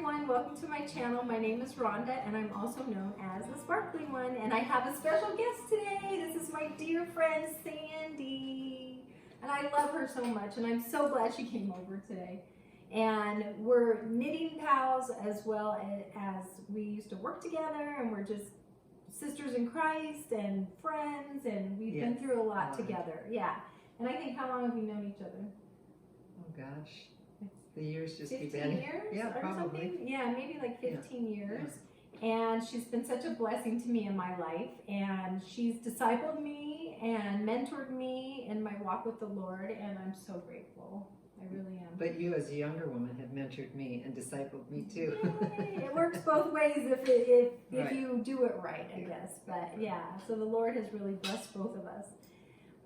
everyone, welcome to my channel. My name is Rhonda and I'm also known as the Sparkling One, and I have a special guest today. This is my dear friend Sandy, and I love her so much, and I'm so glad she came over today. And we're knitting pals as well as we used to work together, and we're just sisters in Christ and friends, and we've been through a lot together. Yeah. And I think, how long have you known each other? Oh gosh, the years just keep 15 years? Yeah, or probably. Something? Yeah, maybe like 15 years. Yeah. And she's been such a blessing to me in my life, and she's discipled me and mentored me in my walk with the Lord, and I'm so grateful. I really am. But you, as a younger woman, have mentored me and discipled me too. Yay. It works both ways if you do it right, I guess. But yeah, so the Lord has really blessed both of us.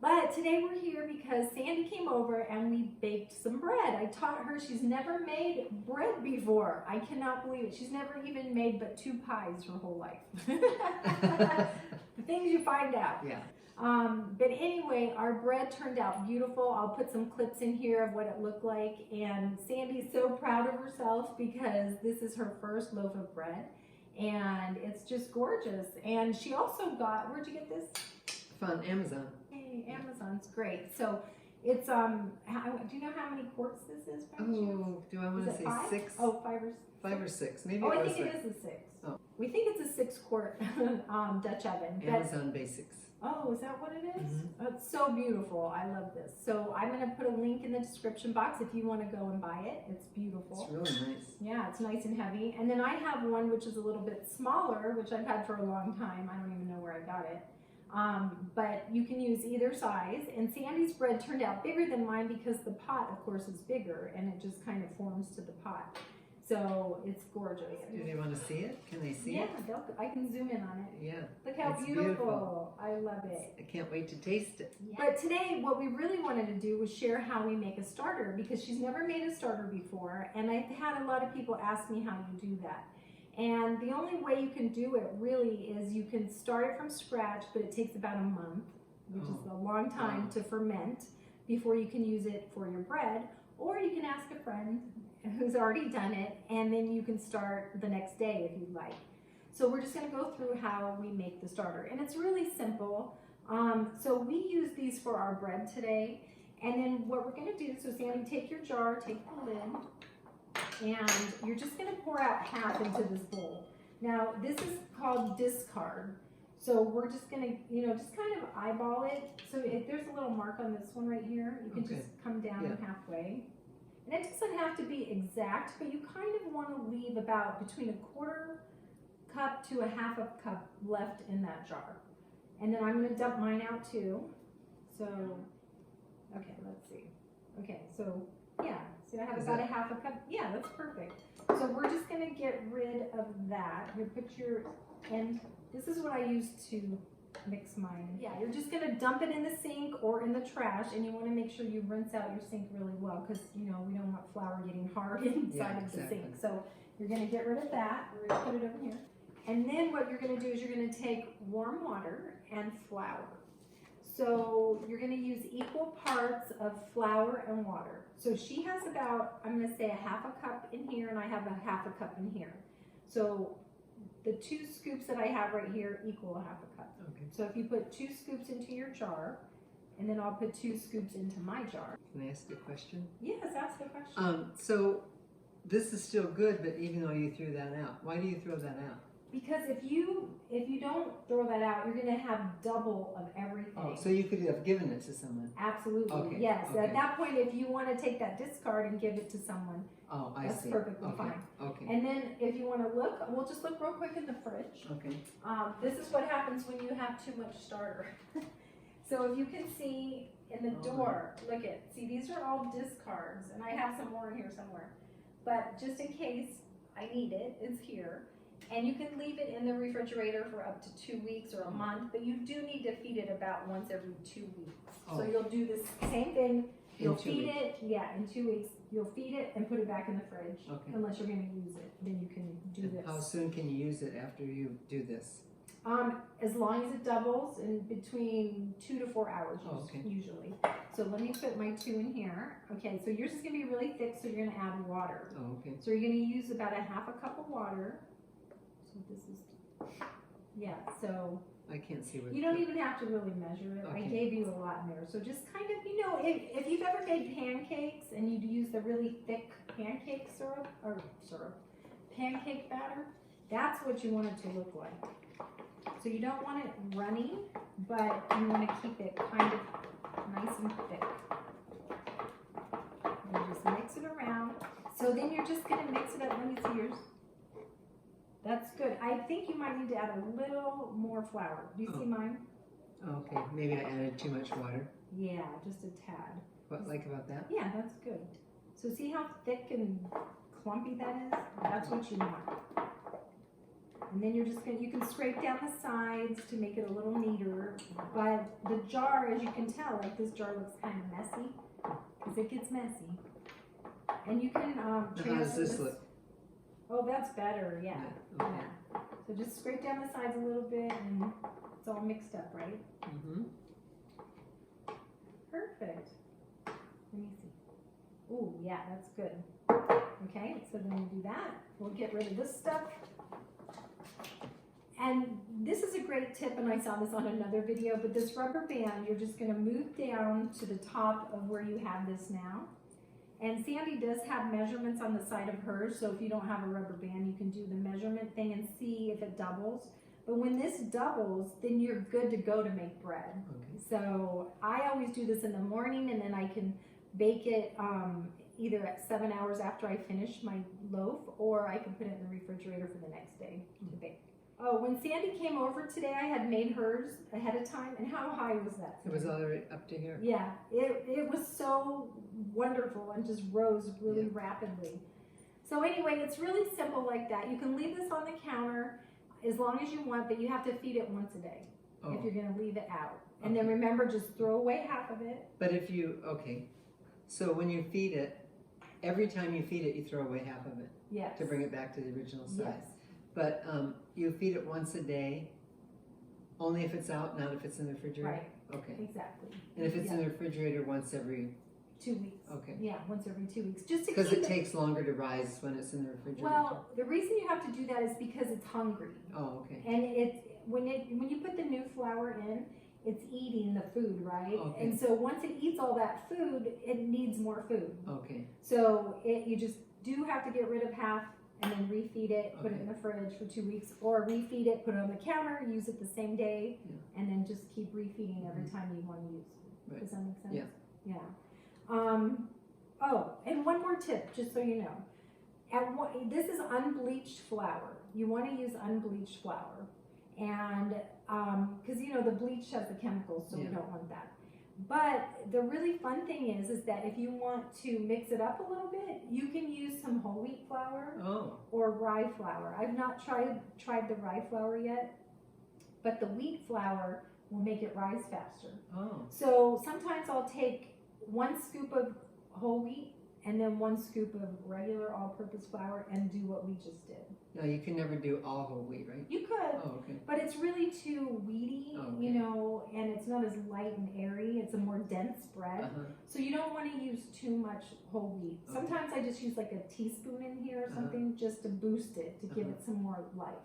But today we're here because Sandy came over and we baked some bread. I taught her. She's never made bread before. I cannot believe it. She's never even made but 2 pies her whole life. The things you find out. Yeah. But anyway, our bread turned out beautiful. I'll put some clips in here of what it looked like. And Sandy's so proud of herself because this is her first loaf of bread. And it's just gorgeous. And she also got, where'd you get this? From Amazon. Amazon's great. So it's do you know how many quarts this is? Oh, do I want to say 5? 6? Oh, 5 or 6. Maybe. Oh, I think it is a 6. Oh. We think it's a 6-quart Dutch oven. Amazon Basics. Oh, is that what it is? Mm-hmm. Oh, it's so beautiful. I love this. So I'm going to put a link in the description box if you want to go and buy it. It's beautiful. It's really nice. Yeah, it's nice and heavy. And then I have one which is a little bit smaller, which I've had for a long time. I don't even know where I got it. But you can use either size, and Sandy's bread turned out bigger than mine because the pot, of course, is bigger, and it just kind of forms to the pot. So it's gorgeous. Do they want to see it? Can they see it? Yeah, I can zoom in on it. Yeah. Look how beautiful. I love it. I can't wait to taste it. Yeah. But today, what we really wanted to do was share how we make a starter, because she's never made a starter before, and I've had a lot of people ask me how you do that. And the only way you can do it really is you can start it from scratch, but it takes about a month, which is a long time to ferment before you can use it for your bread. Or you can ask a friend who's already done it, and then you can start the next day if you'd like. So we're just going to go through how we make the starter. And it's really simple. So we use these for our bread today. And then what we're going to do, so Sandy, take your jar, take the lid, and you're just going to pour out half into this bowl. Now, this is called discard. So we're just going to, just kind of eyeball it. So if there's a little mark on this one right here, you can just come down halfway. And it doesn't have to be exact, but you kind of want to leave about between 1/4 cup to 1/2 cup left in that jar. And then I'm going to dump mine out too. So, okay, let's see. Okay, so yeah, so I have about 1/2 cup. Yeah, that's perfect. So we're just going to get rid of that. You put your end. This is what I use to mix mine. Yeah, you're just going to dump it in the sink or in the trash, and you want to make sure you rinse out your sink really well, because we don't want flour getting hard inside of the sink. So you're going to get rid of that. We're going to put it over here. And then what you're going to do is you're going to take warm water and flour. So you're going to use equal parts of flour and water. So she has about, I'm going to say 1/2 cup in here, and I have 1/2 cup in here. So the 2 scoops that I have right here equal 1/2 cup. Okay. So if you put 2 scoops into your jar, and then I'll put 2 scoops into my jar. Can I ask a question? Yes, ask the question. So this is still good, but even though you threw that out, why do you throw that out? Because if you don't throw that out, you're going to have double of everything. Oh, so you could have given it to someone. Absolutely, okay. Yes. Okay. At that point, if you want to take that discard and give it to someone, that's perfectly fine. Okay. And then if you want to look, we'll just look real quick in the fridge. Okay. This is what happens when you have too much starter. So if you can see in the door, see, these are all discards, and I have some more in here somewhere. But just in case I need it, it's here. And you can leave it in the refrigerator for up to 2 weeks or a month, but you do need to feed it about once every 2 weeks. So you'll do the same thing. You'll feed it, in 2 weeks. You'll feed it and put it back in the fridge, unless you're going to use it. Then you can do this. How soon can you use it after you do this? As long as it doubles, in between 2 to 4 hours usually. So let me put my 2 in here. Okay, so yours is gonna be really thick, so you're gonna add water. Oh, okay. So you're gonna use about a half a cup of water. So this is, yeah, so I can't see what. you don't even have to really measure it. I Okay. gave you a lot in there. So just kind of, you know, if you've ever made pancakes and you'd use the really thick pancake pancake batter, that's what you want it to look like. So you don't want it runny, but you want to keep it kind of nice and thick. And you just mix it around. So then you're just going to mix it up. Let me see yours. That's good. I think you might need to add a little more flour. Do you see mine? Okay, maybe I added too much water. Yeah, just a tad. What like about that? Yeah, that's good. So see how thick and clumpy that is? That's what you want. And then you're just gonna, you can scrape down the sides to make it a little neater. But the jar, as you can tell, like this jar looks kind of messy because it gets messy. And you can Now, how does this look? Oh, that's better, yeah. Okay. Yeah. So just scrape down the sides a little bit and it's all mixed up, right? Mm-hmm. Perfect. Let me see. Oh, yeah, that's good. Okay, so then we'll do that. We'll get rid of this stuff. And this is a great tip, and I saw this on another video, but this rubber band, you're just gonna move down to the top of where you have this now. And Sandy does have measurements on the side of hers, so if you don't have a rubber band, you can do the measurement thing and see if it doubles. But when this doubles, then you're good to go to make bread. Okay. So I always do this in the morning, and then I can bake it either at 7 hours after I finish my loaf, or I can put it in the refrigerator for the next day to bake. Oh, when Sandy came over today, I had made hers ahead of time, and how high was that? It was already up to here. Yeah, it was so wonderful and just rose really rapidly. So anyway, it's really simple like that. You can leave this on the counter as long as you want, but you have to feed it once a day if you're going to leave it out. And then remember, just throw away half of it. But if you, so when you feed it, every time you feed it, you throw away half of it. Yes. To bring it back to the original size. Yes. But you feed it once a day, only if it's out, not if it's in the refrigerator? Right. Okay. Exactly. And if it's in the refrigerator, once every 2 weeks. Okay. Yeah, once every 2 weeks. Just to because keep it takes longer to rise when it's in the refrigerator. Well, the reason you have to do that is because it's hungry. Oh, okay. And it's when you put the new flour in, it's eating the food, right? Okay. And so once it eats all that food, it needs more food. Okay. So you just do have to get rid of half and then refeed it, put it in the fridge for 2 weeks, or refeed it, put it on the counter, use it the same day, and then just keep refeeding every time you want to use it. Right. Does that make sense? Yeah. Yeah. Oh, and one more tip, just so you know. This is unbleached flour. You want to use unbleached flour. And because you know the bleach has the chemicals, so we don't want that. But the really fun thing is that if you want to mix it up a little bit, you can use some whole wheat flour or rye flour. I've not tried the rye flour yet, but the wheat flour will make it rise faster. Oh. So sometimes I'll take 1 scoop of whole wheat and then 1 scoop of regular all-purpose flour and do what we just did. No, you can never do all whole wheat, right? You could, Oh, okay. but it's really too weedy, you know, and it's not as light and airy. It's a more dense bread. So you don't want to use too much whole wheat. Sometimes I just use like a teaspoon in here or something just to boost it, to give it some more life.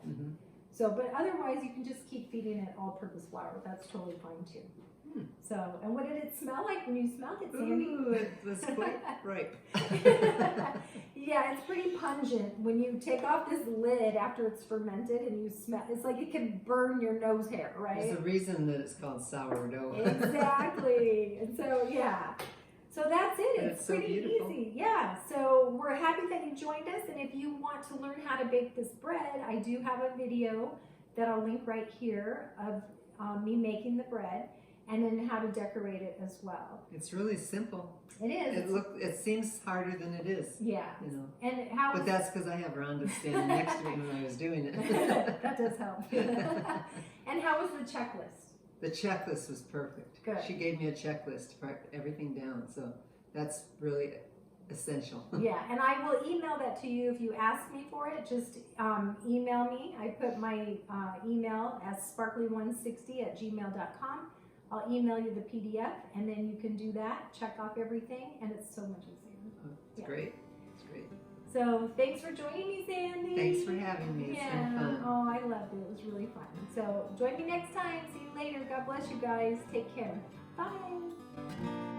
So, but otherwise you can just keep feeding it all-purpose flour. That's totally fine too. So, and what did it smell like when you smelled it, Sandy? Ooh, it was quite ripe. Yeah, it's pretty pungent. When you take off this lid after it's fermented and you smell, it's like it can burn your nose hair, right? There's a reason that it's called sourdough. Exactly. And so, yeah. So that's it. It's so pretty beautiful. easy. Yeah. So we're happy that you joined us. And if you want to learn how to bake this bread, I do have a video that I'll link right here of me making the bread. And then how to decorate it as well. It's really simple. It is. It seems harder than it is. Yeah. You know. And how? But that's because I have Rhonda standing next to me when I was doing it. That does help. And how was the checklist? The checklist was perfect. Good. She gave me a checklist to write everything down, so that's really essential. Yeah, and I will email that to you if you ask me for it. Just email me. I put my email as sparkly160@gmail.com. I'll email you the PDF, and then you can do that, check off everything, and it's so much easier. Oh, it's Yeah. great. It's great. So thanks for joining me, Sandy. Thanks for having me. It's been fun. Oh, I loved it. It was really fun. So join me next time. See you later. God bless you guys. Take care. Bye.